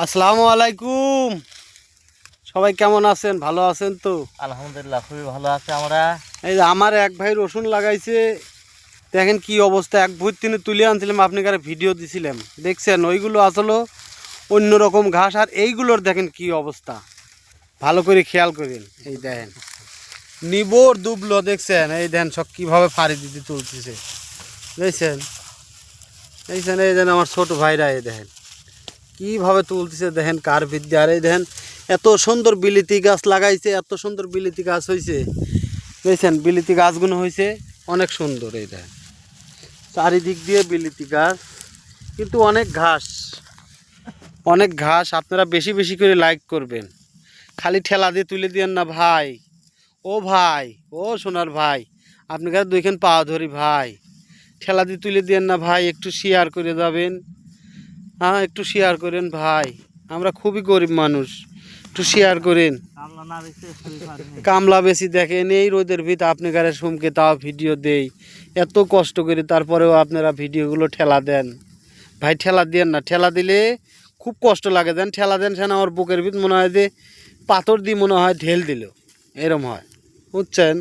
আসসালামু আলাইকুম। সবাই কেমন আছেন? ভালো আছেন তো? আলহামদুলিল্লাহ খুবই ভালো আছে আমরা। এই যে আমার এক ভাই রসুন লাগাইছে, দেখেন কি অবস্থা। এক ভুঁই তিনি তুলে আনছিলাম, আপনি কারে ভিডিও দিছিলাম, দেখছেন? ওইগুলো আসলে অন্যরকম ঘাস, আর এইগুলোর দেখেন কি অবস্থা। ভালো করে খেয়াল করেন। এই দেখেন নিবোর দুবলো, দেখছেন? এই দেখেন সব কীভাবে ফাড়ি দিতে তুলতেছে, দেখছেন? দেখছেন? এই দেখেন আমার ছোট ভাইরা, এই দেখেন কীভাবে তুলতেছে, দেখেন কার বিদ্যা। আর এই দেখেন এত সুন্দর বিলিতি গাছ লাগাইছে, এত সুন্দর বিলিতি গাছ হয়েছে, দেখছেন? বিলিতি গাছগুলো হয়েছে অনেক সুন্দর। এই দেখেন চারিদিক দিয়ে বিলিতি গাছ, কিন্তু অনেক ঘাস, অনেক ঘাস। আপনারা বেশি বেশি করে লাইক করবেন, খালি ঠেলা দিয়ে তুলে দিয়েন না ভাই। ও ভাই, ও সোনার ভাই, আপনি কাছে দুইখান পাওয়া ধরি ভাই, ঠেলা দিয়ে তুলে দিয়েন না ভাই। একটু শেয়ার করে যাবেন, হ্যাঁ একটু শেয়ার করেন ভাই, আমরা খুবই গরিব মানুষ, একটু শেয়ার করেন। কামলা বেশি দেখেন, এই রোদের ভিতরে আপনি গাড়ি সুমকে তাও ভিডিও দেই, এত কষ্ট করে, তারপরেও আপনারা ভিডিওগুলো ঠেলা দেন। ভাই ঠেলা দেন না, ঠেলা দিলে খুব কষ্ট লাগে। দেন ঠেলা দেন, সেন আমার বুকের ভিতর মনে হয় যে পাথর দিয়ে মনে হয় ঢেল দিল, এরম হয়, বুঝছেন?